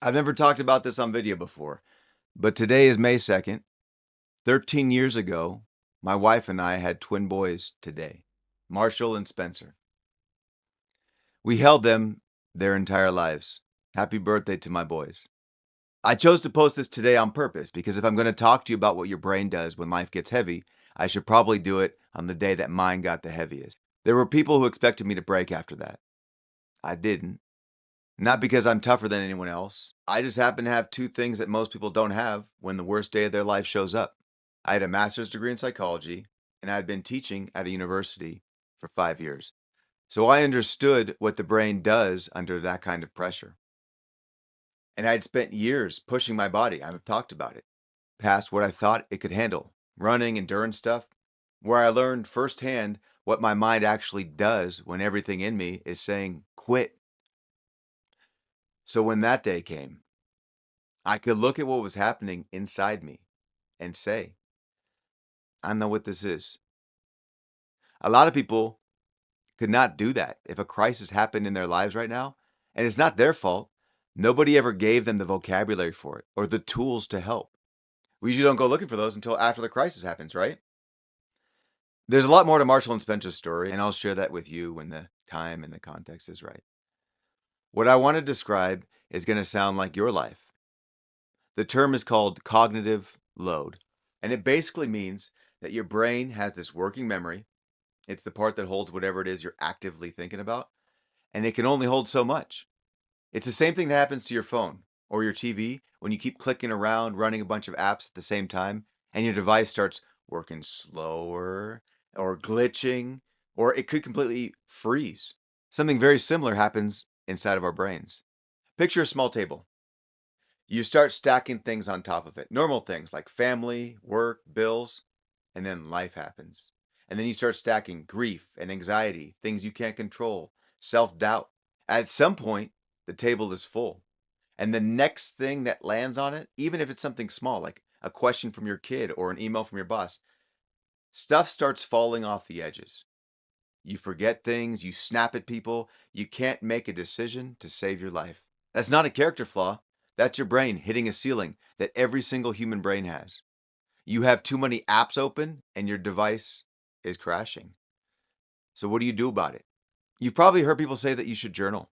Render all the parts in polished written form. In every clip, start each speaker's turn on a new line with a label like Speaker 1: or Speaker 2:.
Speaker 1: I've never talked about this on video before, but today is May 2nd. 13 years ago, my wife and I had twin boys today, Marshall and Spencer. We held them their entire lives. Happy birthday to my boys. I chose to post this today on purpose because if I'm going to talk to you about what your brain does when life gets heavy, I should probably do it on the day that mine got the heaviest. There were people who expected me to break after that. I didn't. Not because I'm tougher than anyone else. I just happen to have two things that most people don't have when the worst day of their life shows up. I had a master's degree in psychology, and I had been teaching at a university for 5 years. So I understood what the brain does under that kind of pressure. And I'd spent years pushing my body, I've talked about it, past what I thought it could handle, running, endurance stuff, where I learned firsthand what my mind actually does when everything in me is saying, quit. So when that day came, I could look at what was happening inside me and say, I know what this is. A lot of people could not do that if a crisis happened in their lives right now, and it's not their fault. Nobody ever gave them the vocabulary for it or the tools to help. We usually don't go looking for those until after the crisis happens, right? There's a lot more to Marshall and Spencer's story, and I'll share that with you when the time and the context is right. What I want to describe is going to sound like your life. The term is called cognitive load, and it basically means that your brain has this working memory. It's the part that holds whatever it is you're actively thinking about, and it can only hold so much. It's the same thing that happens to your phone or your TV when you keep clicking around, running a bunch of apps at the same time, and your device starts working slower or glitching, or it could completely freeze. Something very similar happens inside of our brains. Picture a small table. You start stacking things on top of it. Normal things like family, work, bills, and then life happens. And then you start stacking grief and anxiety, things you can't control, self doubt. At some point, the table is full. And the next thing that lands on it, even if it's something small, like a question from your kid or an email from your boss, stuff starts falling off the edges. You forget things, you snap at people, you can't make a decision to save your life. That's not a character flaw. That's your brain hitting a ceiling that every single human brain has. You have too many apps open and your device is crashing. So, what do you do about it? You've probably heard people say that you should journal.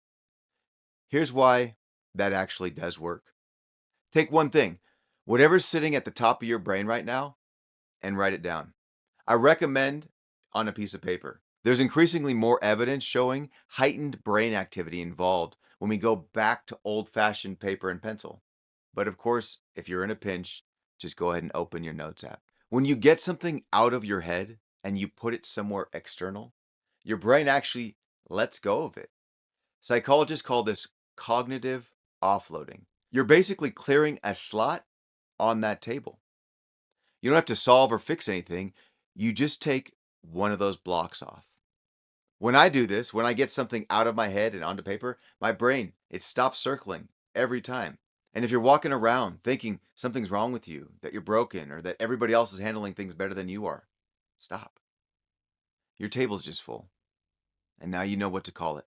Speaker 1: Here's why that actually does work. Take one thing, whatever's sitting at the top of your brain right now, and write it down. I recommend on a piece of paper. There's increasingly more evidence showing heightened brain activity involved when we go back to old fashioned paper and pencil. But of course, if you're in a pinch, just go ahead and open your notes app. When you get something out of your head and you put it somewhere external, your brain actually lets go of it. Psychologists call this cognitive offloading. You're basically clearing a slot on that table. You don't have to solve or fix anything. You just take one of those blocks off. When I do this, when I get something out of my head and onto paper, my brain, it stops circling every time. And if you're walking around thinking something's wrong with you, that you're broken, or that everybody else is handling things better than you are, stop. Your table's just full. And now you know what to call it.